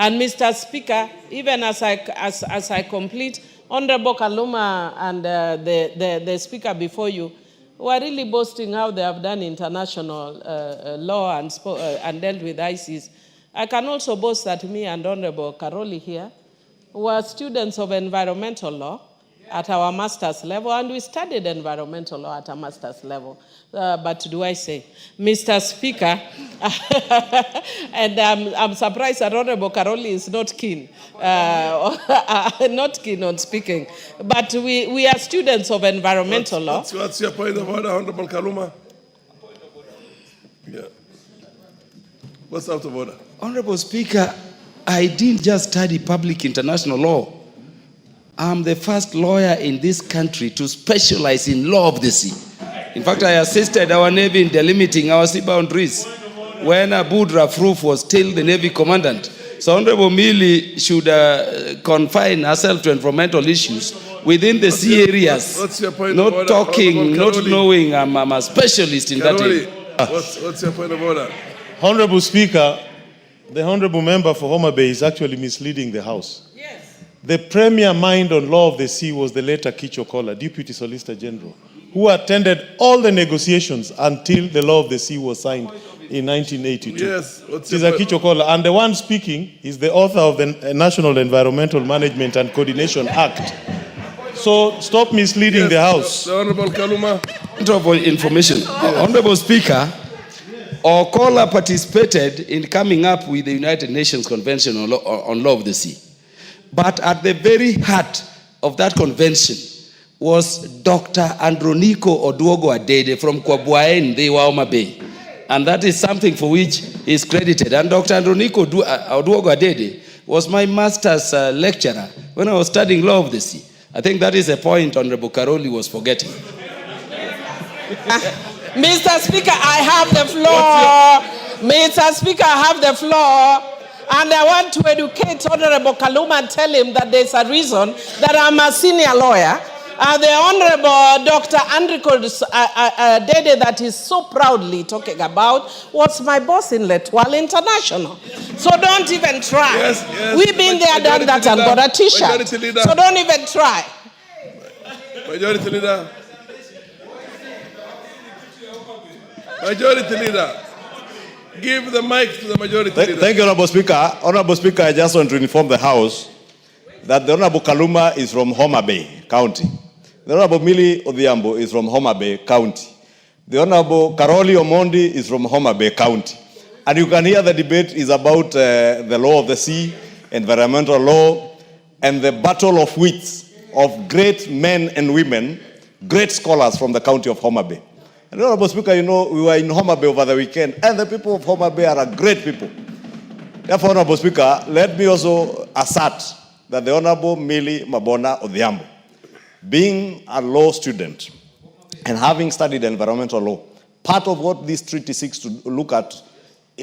And Mr. Speaker, even as I complete, Honorable Kaluma and the speaker before you were really boasting how they have done international law and dealt with ICs. I can also boast that me and Honorable Karoli here were students of environmental law at our master's level, and we studied environmental law at a master's level. But do I say, Mr. Speaker, and I'm surprised that Honorable Karoli is not keen, not keen on speaking. But we are students of environmental law. What's your point of order, Honorable Kaluma? Yeah. What's out of order? Honorable Speaker, I didn't just study public international law. I'm the first lawyer in this country to specialize in law of the sea. In fact, I assisted our Navy in delimiting our sea boundaries when Abu Rafruf was still the Navy commandant. So Honorable Millie should confine herself to environmental issues within the sea areas. What's your point not of order? talking, not knowing I'm a specialist in that area. What's your point of order? Honorable Speaker, the Honorable Member for Homa Bay is actually misleading the House. The premier mind on law of the sea was the late Akicho Kola, Deputy Solicitor General, who attended all the negotiations until the law of the sea was signed in 1982. Yes. It is Akicho Kola. And the one speaking is the author of the National Environmental Management and Coordination Act. So stop misleading the House. The Honorable Kaluma. Information. Honorable Speaker, Okola participated in coming up with the United Nations Convention on Law of the Sea. But at the very heart of that convention was Dr. Androniko Oduogo Adede from Kwabuaen, the Homa Bay. And that is something for which he is credited. And Dr. Androniko Oduogo Adede was my master's lecturer when I was studying law of the sea. I think that is a point Honorable Karoli was forgetting. Mr. Speaker, I have the floor. Mr. Speaker, I have the floor. And I want to educate Honorable Kaluma and tell him that there's a reason that I'm a senior lawyer. The Honorable Dr. Andriko Dede that is so proudly talking about was my boss in Letwal International. So don't even try. Yes. We've been there, done that, and got a t-shirt. So don't even try. Majority Leader. Majority Leader. Give the mic to the majority leader. Thank you, Honorable Speaker. Honorable Speaker, I just want to inform the House that the Honorable Kaluma is from Homa Bay County. The Honorable Millie Odhiambo is from Homa Bay County. The Honorable Karoli Omondi is from Homa Bay County. And you can hear the debate is about the law of the sea, environmental law, and the battle of wits of great men and women, great scholars from the county of Homa Bay. And Honorable Speaker, you know, we were in Homa Bay over the weekend, and the people of Homa Bay are great people. Therefore, Honorable Speaker, let me also assert that the Honorable Millie Mabona Odhiambo, being a law student and having studied environmental law, part of what this treaty seeks to look at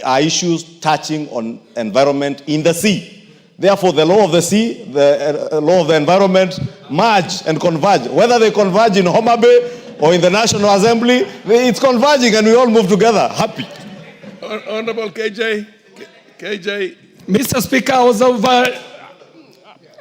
are issues touching on environment in the sea. Therefore, the law of the sea, the law of the environment merge and converge. Whether they converge in Homa Bay or in the National Assembly, it's converging and we all move together, happy. Honorable KJ. Mr. Speaker, I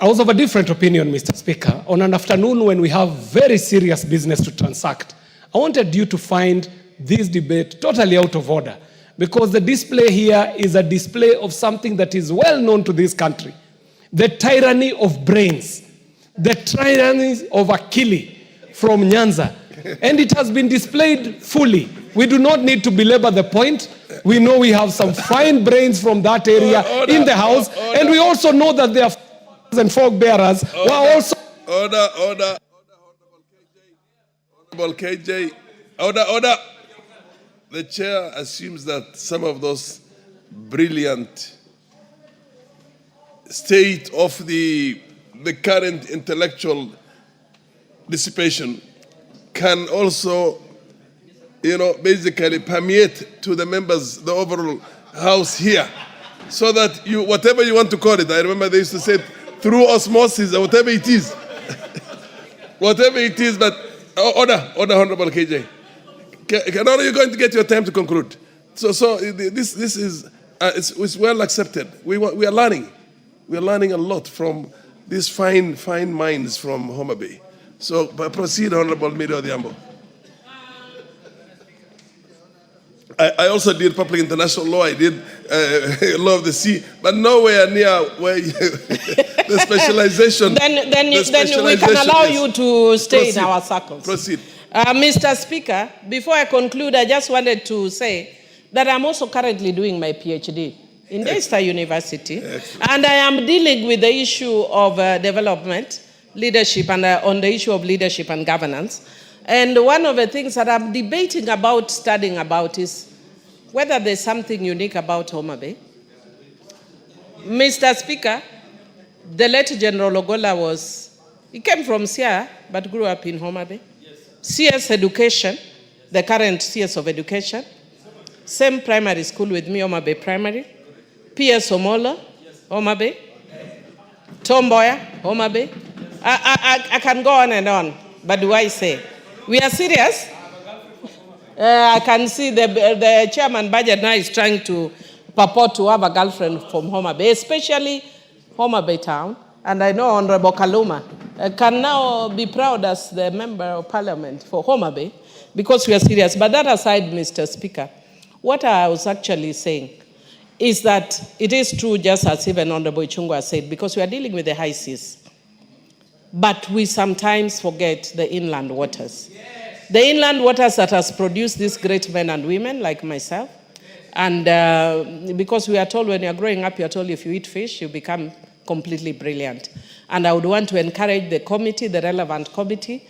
was of a different opinion, Mr. Speaker. On an afternoon when we have very serious business to transact, I wanted you to find this debate totally out of order, because the display here is a display of something that is well known to this country. The tyranny of brains, the tyranny of Akili from Nyanza. And it has been displayed fully. We do not need to belabor the point. We know we have some fine brains from that area in the House. And we also know that there are and fog bearers who are also... Order. Honorable KJ. Order. The chair assumes that some of those brilliant state of the current intellectual dissipation can also, basically permeate to the members, the overall House here, so that whatever you want to call it, I remember they used to say through osmosis or whatever it is, whatever it is, but order, Honorable KJ. Are you going to get your time to conclude? So this is it's well accepted. We are learning. We're learning a lot from these fine minds from Homa Bay. So proceed, Honorable Millie Odhiambo. I also did public international law. I did law of the sea, but nowhere near where the specialization. Then we can allow you to stay in our circles. Proceed. Mr. Speaker, before I conclude, I just wanted to say that I'm also currently doing my PhD in Daystar University. Excellent. And I am dealing with the issue of development, leadership, and on the issue of leadership and governance. And one of the things that I'm debating about, studying about, is whether there's something unique about Homa Bay. Mr. Speaker, the late General Ogola he came from Sia, but grew up in Homa Bay. CS Education, the current CS of Education, same primary school with me, Homa Bay Primary. PS Omolo, Homa Bay. Tomboya, Homa Bay. I can go on and on, but do I say? We are serious. I can see the chairman budget now is trying to purport to have a girlfriend from Homa Bay, especially Homa Bay town. And I know Honorable Kaluma can now be proud as the member of parliament for Homa Bay because we are serious. But that aside, Mr. Speaker, what I was actually saying is that it is true, just as even Honorable Ichung'wah said, because we are dealing with the high seas. But we sometimes forget the inland waters. Yes. The inland waters that has produced these great men and women like myself. And because we are told when you're growing up, you're told if you eat fish, you become completely brilliant. And I would want to encourage the committee, the relevant committee,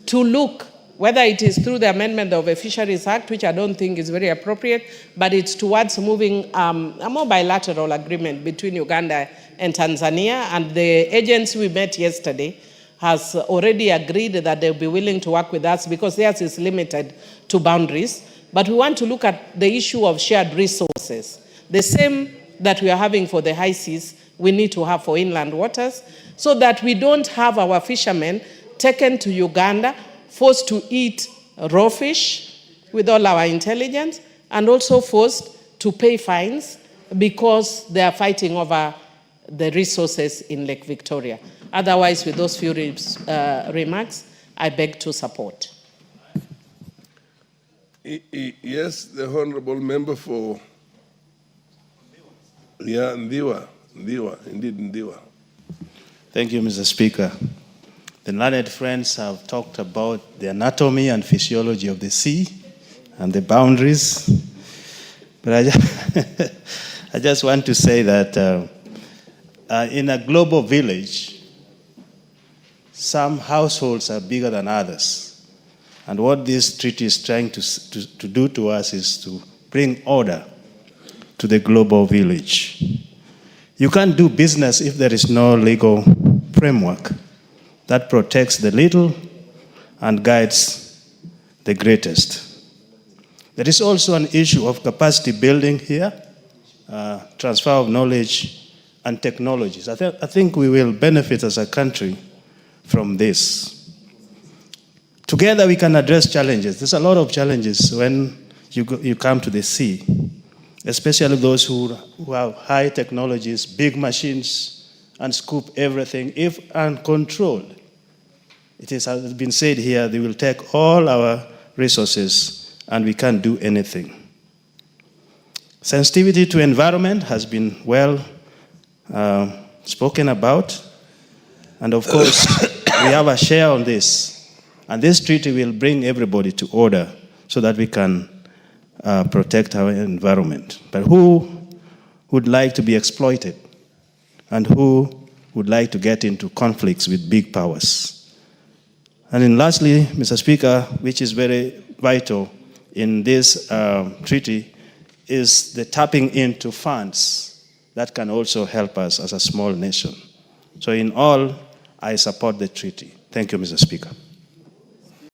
to look, whether it is through the amendment of the Fisheries Act, which I don't think is very appropriate, but it's towards moving a more bilateral agreement between Uganda and Tanzania. And the agency we met yesterday has already agreed that they'll be willing to work with us because theirs is limited to boundaries. But we want to look at the issue of shared resources. The same that we are having for the high seas, we need to have for inland waters, so that we don't have our fishermen taken to Uganda, forced to eat raw fish with all our intelligence, and also forced to pay fines because they are fighting over the resources in Lake Victoria. Otherwise, with those few remarks, I beg to support. Yes, the honorable member for Ndiwa, indeed Ndiwa. Thank you, Mr. Speaker. The learned friends have talked about the anatomy and physiology of the sea and the boundaries. But I just want to say that in a global village, some households are bigger than others. And what this treaty is trying to do to us is to bring order to the global village. You can't do business if there is no legal framework that protects the little and guides the greatest. There is also an issue of capacity building here, transfer of knowledge and technologies. I think we will benefit as a country from this. Together we can address challenges. There's a lot of challenges when you come to the sea, especially those who have high technologies, big machines, and scoop everything. If uncontrolled, it has been said here, they will take all our resources and we can't do anything. Sensitivity to environment has been well spoken about. And of course, we have a share on this. And this treaty will bring everybody to order so that we can protect our environment. But who would like to be exploited? And who would like to get into conflicts with big powers? And then lastly, Mr. Speaker, which is very vital in this treaty, is the tapping into funds that can also help us as a small nation. So in all, I support the treaty. Thank you, Mr. Speaker.